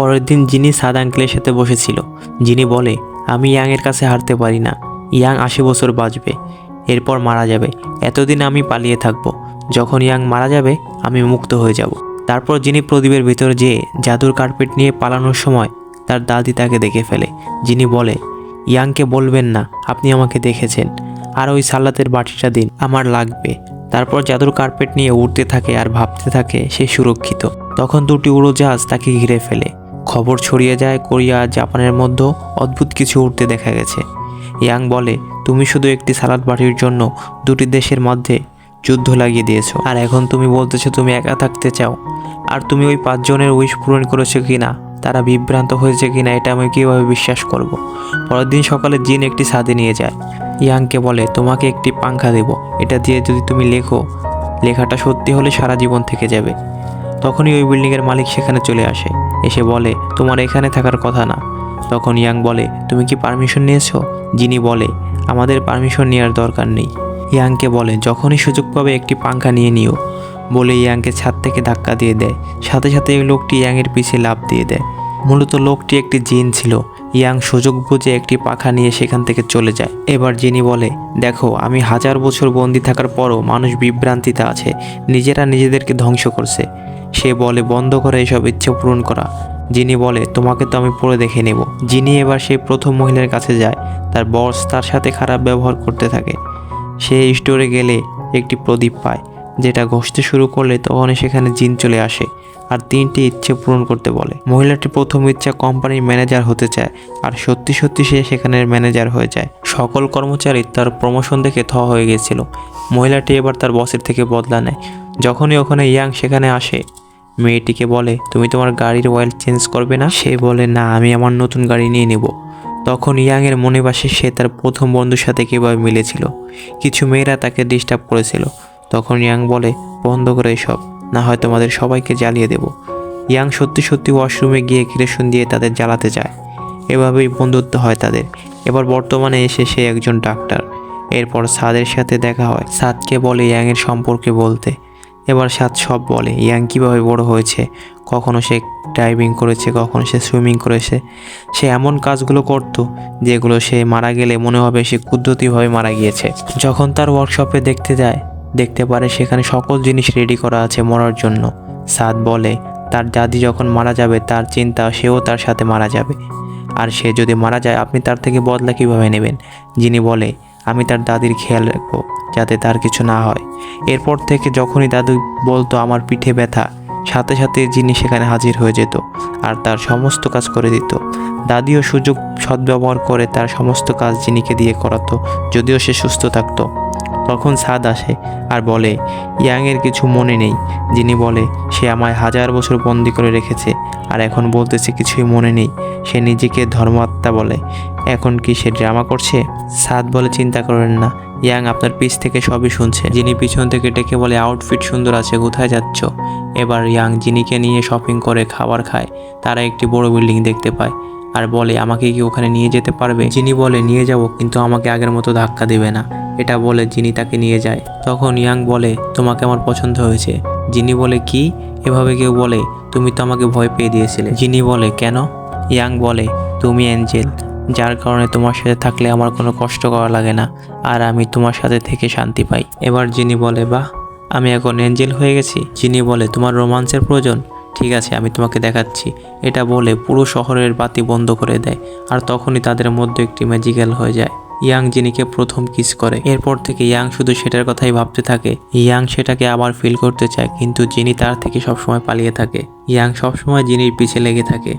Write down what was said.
পরের দিন জিনি সাদ আঙ্কেলের সাথে বসেছিল। জিনি বলে, আমি ইয়াংয়ের কাছে হারতে পারি না। ইয়াং 80 বছর বাঁচবে, এরপর মারা যাবে। এতদিন আমি পালিয়ে থাকবো, যখন ইয়াং মারা যাবে আমি মুক্ত হয়ে যাব। তারপর জিনি প্রদীপের ভিতরে যেয়ে জাদুর কার্পেট নিয়ে পালানোর সময় তার দাদি তাকে দেখে ফেলে। জিনি বলে, ইয়াংকে বলবেন না আপনি আমাকে দেখেছেন, আর ওই সালাতের বাটিটা দিন, আমার লাগবে। তারপর জাদুর কার্পেট নিয়ে উড়তে থাকে আর ভাবতে থাকে সে সুরক্ষিত। তখন দুটি উড়োজাহাজ তাকে ঘিরে ফেলে। খবর ছড়িয়ে যায় কোরিয়া আর জাপানের মধ্যে অদ্ভুত কিছু উড়তে দেখা গেছে। ইয়াং বলে, তুমি শুধু একটি সালাদ বাটির জন্য দুটি দেশের মধ্যে যুদ্ধ লাগিয়ে দিয়েছো, আর এখন তুমি বলতেছো তুমি একা থাকতে চাও। আর তুমি ওই 5 জনের উইশ পূরণ করেছো কিনা, তারা বিভ্রান্ত হয়েছে কিনা, এটা আমি কীভাবে বিশ্বাস করব। পরের দিন সকালে জিন একটি ছাদে নিয়ে যায়। ইয়াংকে বলে, তোমাকে একটি পাংখা দেব, এটা দিয়ে যদি তুমি লেখো, লেখাটা সত্যি হলে সারা জীবন থেকে যাবে। তখনই ওই বিল্ডিংয়ের মালিক সেখানে চলে আসে, এসে বলে, তোমার এখানে থাকার কথা না। তখন ইয়াং বলে, তুমি কি পারমিশন নিয়েছো? জিনি বলে, আমাদের পারমিশন নেওয়ার দরকার নেই। ইয়াংকে বলে, যখনই সুযোগ পাবে একটি পাংখা নিয়ে নিও, বলে ইয়াংকে ছাদ থেকে ধাক্কা দিয়ে দেয়। সাথে সাথে এই লোকটি ইয়াংয়ের পিছে লাফ দিয়ে দেয়। মূলত লোকটি একটি জিন ছিল। ইয়াং সুযোগ বুঝে একটি পাখা নিয়ে সেখান থেকে চলে যায়। এবার জিনি বলে, দেখো, আমি 1000 বছর বন্দি থাকার পরও মানুষ বিভ্রান্তিতে আছে, নিজেরা নিজেদেরকে ধ্বংস করছে। সে বলে, বন্ধ করে এসব ইচ্ছে পূরণ করা। জিনি বলে, তোমাকে তো আমি পড়ে দেখে নেব। জিনি এবার সেই প্রথম মহিলার কাছে যায়। তার বস তার সাথে খারাপ ব্যবহার করতে থাকে। সে স্টোরে গেলে একটি প্রদীপ পায়, যেটা ঘষতে শুরু করলে তখনই সেখানে জিন চলে আসে আর 3টি ইচ্ছে পূরণ করতে বলে। মহিলাটি প্রথম ইচ্ছা কোম্পানির ম্যানেজার হতে চায়, আর সত্যি সত্যি সে সেখানের ম্যানেজার হয়ে যায়। সকল কর্মচারী তার প্রমোশন দেখে হয়ে গিয়েছিল। মহিলাটি এবার তার বসের থেকে বদলা নেয়। যখনই ওখানে ইয়াং সেখানে আসে, মেয়েটিকে বলে, তুমি তোমার গাড়ির অয়েল চেঞ্জ করবে না? সে বলে, না, আমি আমার নতুন গাড়ি নিয়ে নেব। তখন ইয়াংয়ের মনে বাসে সে তার প্রথম বন্ধুর সাথে কীভাবে মিলেছিল। কিছু মেয়েরা তাকে ডিস্টার্ব করেছিল। তখন ইয়াং বলে, বন্ধ করে এসব, না হয় তোমাদের সবাইকে জ্বালিয়ে দেব। ইয়াং সত্যি সত্যি ওয়াশরুমে গিয়ে কেরোসিন দিয়ে তাদের জ্বালাতে যায়। এভাবেই বন্ধুত্ব হয় তাদের। এবার বর্তমানে এসে সে একজন ডাক্তার। এরপর সাদের সাথে দেখা হয়। সাদকে বলে ইয়াংয়ের সম্পর্কে বলতে। এবার সাদ সব বলে, ইয়াং কীভাবে বড় হয়েছে, কখনো সে ডাইভিং করেছে, কখনো সে সুইমিং করেছে। সে এমন কাজগুলো করত যেগুলো সে মারা গেলে মনে হবে সে কুদরতিভাবে মারা গিয়েছে। যখন তার ওয়ার্কশপে দেখতে পারে সেখানে সকল জিনিস রেডি করা আছে মরার জন্য। সাদ বলে, তার দাদি যখন মারা যাবে তার চিন্তা সেও তার সাথে মারা যাবে, আর সে যদি মারা যায় আপনি তার থেকে বদলা কীভাবে নেবেন? যিনি বলে, আমি তার দাদির খেয়াল রাখবো যাতে তার কিছু না হয়। এরপর থেকে যখনই দাদু বলতো আমার পিঠে ব্যথা, সাথে সাথে যিনি সেখানে হাজির হয়ে যেত আর তার সমস্ত কাজ করে দিত। দাদিও সুযোগ সদ্ব্যবহার করে তার সমস্ত কাজ জিনিকে দিয়ে করাতো, যদিও সে সুস্থ থাকতো। তখন সাদ আসে আর বলে, ইয়াংয়ের কিছু মনে নেই। যিনি বলে, সে আমায় 1000 বছর বন্দি করে রেখেছে আর এখন বলতেছে কিছুই মনে নেই। সে নিজেকে ধর্মাত্মা বলে। এখন কি সে ড্রামা করছে? সাদ বলে, চিন্তা করেন না, ইয়াং আপনার পিছ থেকে সবই শুনছে। যিনি পিছন থেকে ডেকে বলে, আউটফিট সুন্দর আছে, কোথায় যাচ্ছ? এবার ইয়াং জিনিকে নিয়ে শপিং করে খাবার খায়। তারা একটি বড় বিল্ডিং দেখতে পায় আর বলে, আমাকে কি ওখানে নিয়ে যেতে পারবে? যিনি বলে, নিয়ে যাব, কিন্তু আমাকে আগের মতো ধাক্কা দেবে না। এটা বলে যিনি তাকে নিয়ে যায়। তখন ইয়াং বলে, তোমাকে আমার পছন্দ হয়েছে। যিনি বলে, কি? এভাবে কেউ বলে? তুমি তো আমাকে ভয় পেয়ে দিয়েছিলে। যিনি বলে, কেন? ইয়াং বলে, তুমি অ্যাঞ্জেল, যার কারণে তোমার সাথে থাকলে আমার কোনো কষ্ট করা লাগে না, আর আমি তোমার সাথে থেকে শান্তি পাই। এবার যিনি বলে, বাহ, আমি এখন অ্যাঞ্জেল হয়ে গেছি। যিনি বলে, তোমার রোমান্সের প্রয়োজন? ঠিক আছে, আমি তোমাকে দেখাচ্ছি। এটা বলে পুরো শহরের বাতি বন্ধ করে দেয়, আর তখনই তাদের মধ্যে একটি ম্যাজিক্যাল হয়ে যায়। ইয়াং জিনিকে প্রথম কিস করে। এরপর থেকে ইয়াং শুধু সেটার কথাই ভাবতে থাকে। ইয়াং সেটাকে আবার ফিল করতে চায়, কিন্তু জিনি তার থেকে সবসময় পালিয়ে থাকে। ইয়াং সবসময় জিনির পিছে লেগে থাকে।